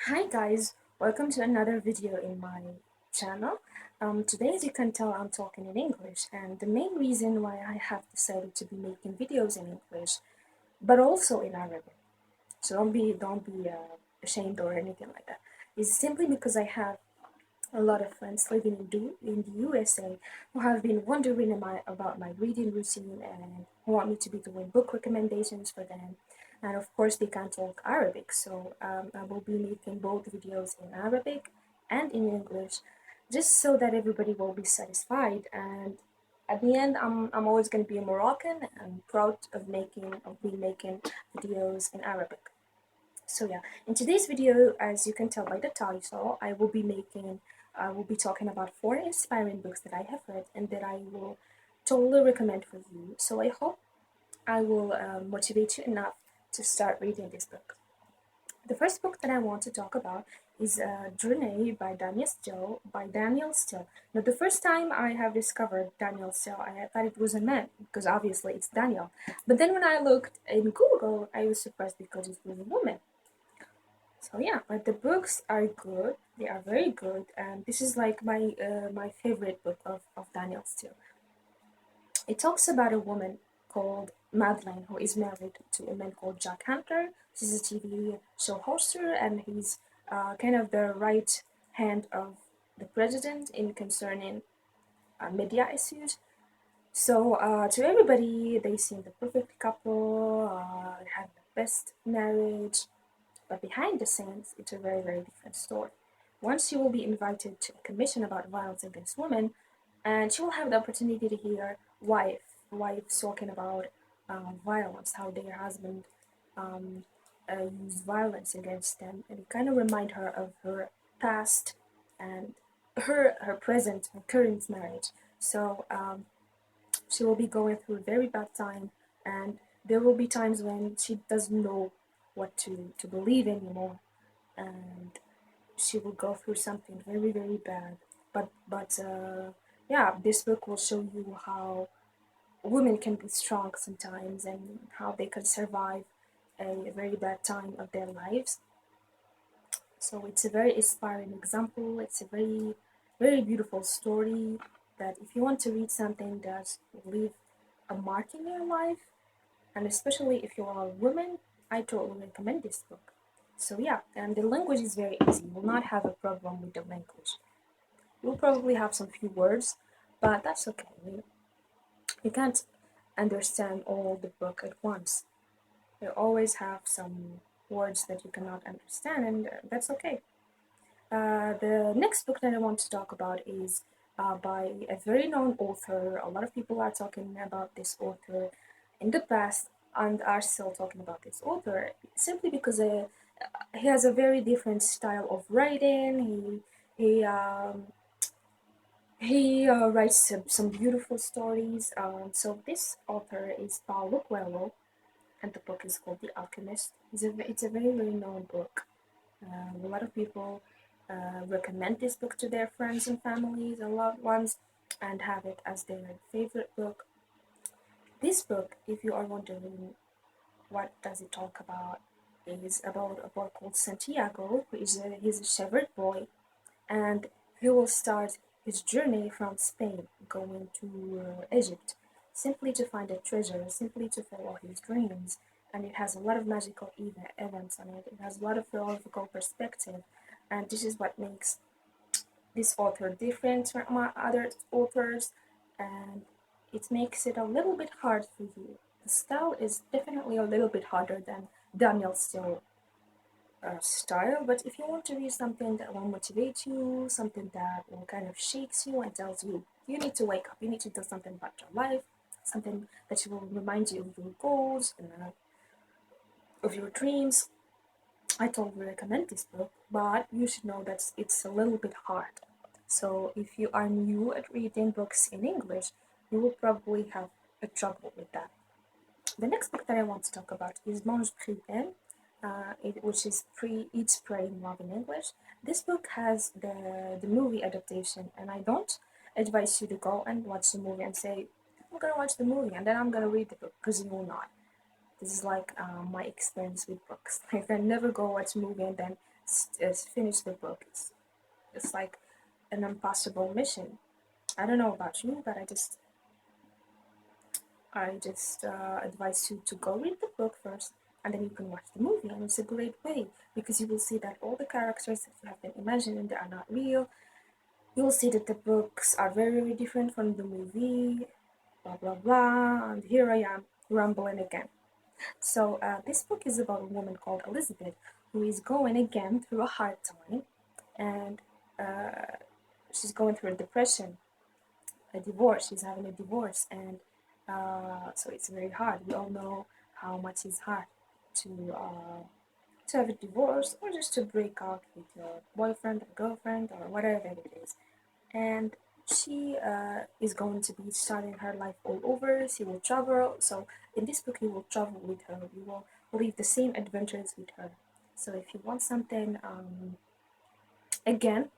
Hi guys, welcome to another video in my channel. Today, as you can tell, I'm talking in English, and the main reason why I have decided to be making videos in English, but also in Arabic, so don't be ashamed or anything like that, is simply because I have a lot of friends living in the USA who have been wondering about my reading routine and who want me to be doing book recommendations for them. And of course, they can't talk Arabic, so I will be making both videos in Arabic and in English, just so that everybody will be satisfied. And at the end, I'm always going to be a Moroccan and proud of being making videos in Arabic. So yeah, in today's video, as you can tell by the title, I will be talking about four inspiring books that I have read and that I will totally recommend for you. So I hope I will motivate you enough to start reading this book. The first book that I want to talk about is Journey by Daniel Steele. Now, the first time I have discovered Daniel Steele, I thought it was a man because obviously it's Daniel. But then when I looked in Google, I was surprised because it was a woman. So yeah, but the books are good. They are very good, and this is like my favorite book of Daniel Steele. It talks about a woman called Madeline who is married to a man called Jack Hunter. He's a TV show hoster, and he's kind of the right hand of the president in concerning media issues. So to everybody, they seem the perfect couple. They have the best marriage, but behind the scenes, it's a very, very different story. Once she will be invited to a commission about violence against women, and she will have the opportunity to hear wives talking about violence, how their husband um, used violence against them, and it kind of remind her of her past and her present, her current marriage. So she will be going through a very bad time, and there will be times when she doesn't know what to believe anymore, and she will go through something very, very bad. But yeah, this book will show you how women can be strong sometimes and how they can survive a very bad time of their lives. So it's a very inspiring example. It's a very, very beautiful story that if you want to read something that will leave a mark in your life, and especially if you are a woman, I totally recommend this book. So yeah, and the language is very easy. You will not have a problem with the language. You'll probably have some few words, but that's okay. You can't understand all the book at once. You always have some words that you cannot understand, and that's okay. The next book that I want to talk about is by a very known author. A lot of people are talking about this author in the past and are still talking about this author simply because he has a very different style of writing. He writes some beautiful stories. So this author is Paulo Coelho, and the book is called The Alchemist. It's a very, very known book. A lot of people recommend this book to their friends and families and loved ones and have it as their favorite book. This book, if you are wondering what does it talk about, is about a boy called Santiago, he's a shepherd boy, and he will start his journey from Spain, going to Egypt, simply to find a treasure, simply to follow his dreams. And it has a lot of magical events on it. It has a lot of philosophical perspective, and this is what makes this author different from other authors, and it makes it a little bit hard for you. The style is definitely a little bit harder than Daniel Steele style, but if you want to read something that will motivate you, something that will kind of shakes you and tells you you need to wake up, you need to do something about your life, something that will remind you of your goals and of your dreams, I totally recommend this book, but you should know that it's a little bit hard. So if you are new at reading books in English, you will probably have a trouble with that. The next book that I want to talk about is Mange Privé, which is Eat, Pray, Love in English. This book has the movie adaptation, and I don't advise you to go and watch the movie and say, I'm gonna watch the movie and then I'm gonna read the book, because you will not. This is like my experience with books. Like I never go watch a movie and then finish the book. It's like an impossible mission. I don't know about you, but I just advise you to go read the book first, and then you can watch the movie. And it's a great way because you will see that all the characters that you have been imagining, they are not real. You will see that the books are very, very different from the movie. Blah blah blah. And here I am rambling again. So this book is about a woman called Elizabeth who is going again through a hard time, and uh, she's going through a depression, a divorce. She's having a divorce, and so it's very hard. We all know how much it's hard to have a divorce or just to break out with your boyfriend or girlfriend or whatever it is. And she is going to be starting her life all over. She will travel. So in this book, you will travel with her. You will live the same adventures with her. So if you want something, again,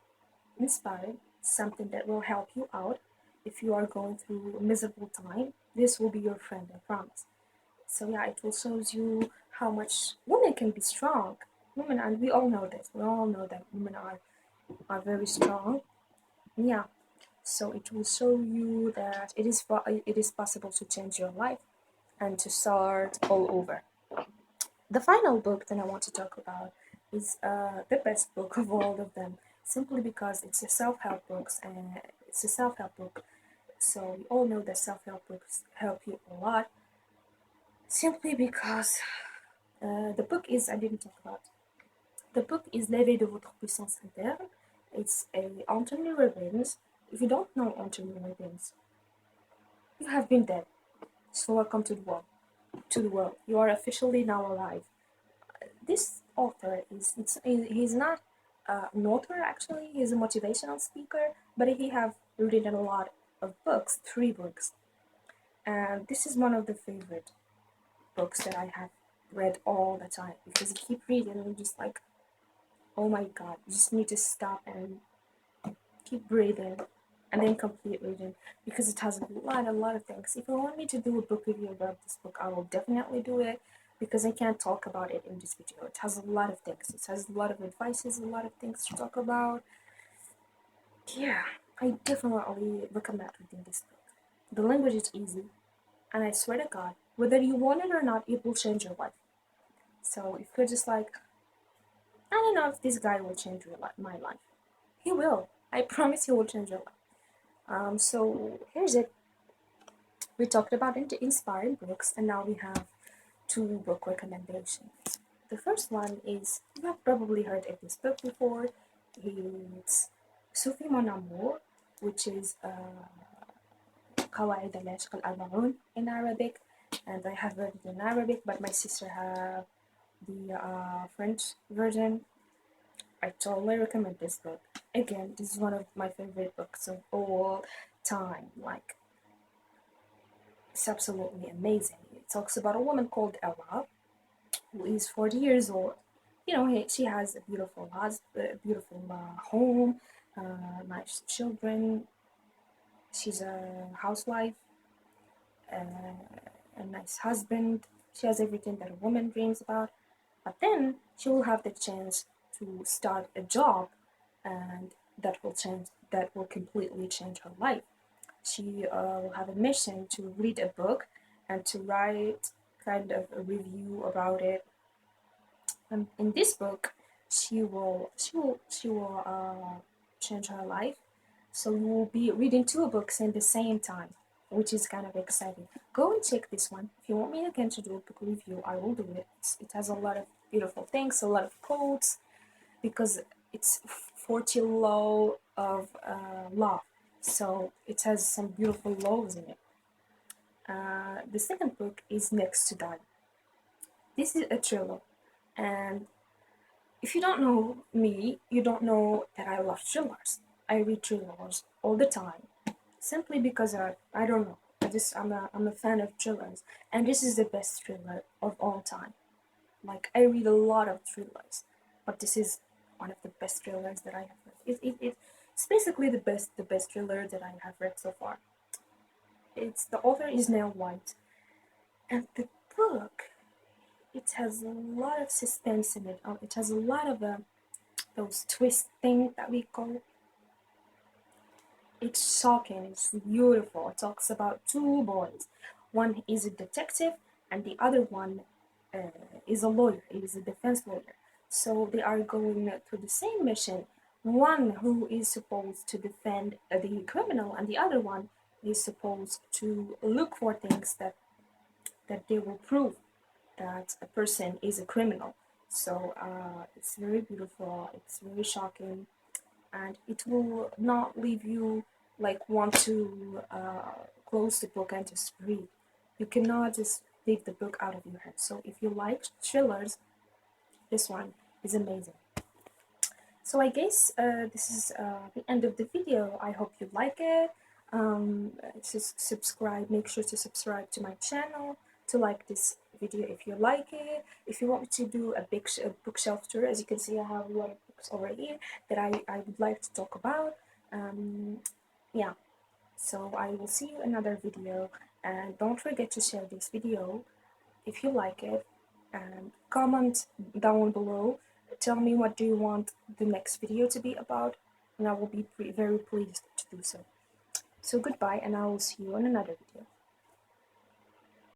inspired, something that will help you out, if you are going through a miserable time, this will be your friend, I promise. So yeah, it will shows you how much women can be strong. Women, and we all know this. We all know that women are very strong. Yeah, so it will show you that it is possible to change your life and to start all over. The final book that I want to talk about is the best book of all of them, simply because it's a self-help books and it's a self-help book. So we all know that self-help books help you a lot, simply because the book is I didn't talk about. The book is L'éveil de votre puissance interne. It's a Anthony Robbins. If you don't know Anthony Robbins, you have been dead. So welcome to the world. To the world, you are officially now alive. This author he's not an author actually. He's a motivational speaker, but he have written a lot of books, 3 books, and this is one of the favorite books that I have read all the time because you keep reading and you're just like, oh my god, you just need to stop and keep breathing and then complete reading because it has a lot of things. If you want me to do a book review about this book, I will definitely do it because I can't talk about it in this video. It has a lot of things. It has a lot of advices, a lot of things to talk about. Yeah, I definitely recommend reading this book. The language is easy, and I swear to God, whether you want it or not, it will change your life. So if you're just like, I don't know if this guy will change my life, he will. I promise he will change your life. So here's it. We talked about inspiring books, and now we have 2 book recommendations. The first one is, you have probably heard of this book before. It's Sophie Mon Amour, which is قواعد العشق الأربعون in Arabic, and I have read it in Arabic, but my sister have the French version. I totally recommend this book. Again, this is one of my favorite books of all time. Like, it's absolutely amazing. It talks about a woman called Ella, who is 40 years old. You know, she has a beautiful home, nice children. She's a housewife, a nice husband. She has everything that a woman dreams about. But then she will have the chance to start a job, and that will completely change her life. She will have a mission to read a book and to write kind of a review about it. And in this book, she will change her life. So you will be reading 2 books in the same time, which is kind of exciting. Go and check this one. If you want me again to do a book review, I will do it. It has a lot of beautiful things, a lot of quotes, because it's 40 law of love. So it has some beautiful laws in it. The second book is Next to Die. This is a thriller, and if you don't know me, you don't know that I love thrillers. I read thrillers all the time, simply because I don't know. I'm a fan of thrillers, and this is the best thriller of all time. Like, I read a lot of thrillers, but this is one of the best thrillers that I have read. It's basically the best thriller that I have read so far. The author is Neil White, and the book, it has a lot of suspense in it. It has a lot of those twist thing that we call. It's shocking, it's beautiful. It talks about two boys. One is a detective, and the other one is a lawyer, he is a defense lawyer. So they are going to the same mission. One who is supposed to defend the criminal, and the other one is supposed to look for things that they will prove that a person is a criminal. So it's very beautiful, it's very shocking, and it will not leave you like want to close the book and just read. You cannot just leave the book out of your head. So if you like thrillers, this one is amazing. So I guess this is the end of the video. I hope you like it. Just subscribe, make sure to subscribe to my channel, to like this video if you like it. If you want me to do a big bookshelf tour, as you can see I have a lot of books over here that I would like to talk about. Yeah, so I will see you in another video, and don't forget to share this video if you like it, and comment down below. Tell me what do you want the next video to be about, and I will be very pleased to do so. So goodbye, and I will see you in another video.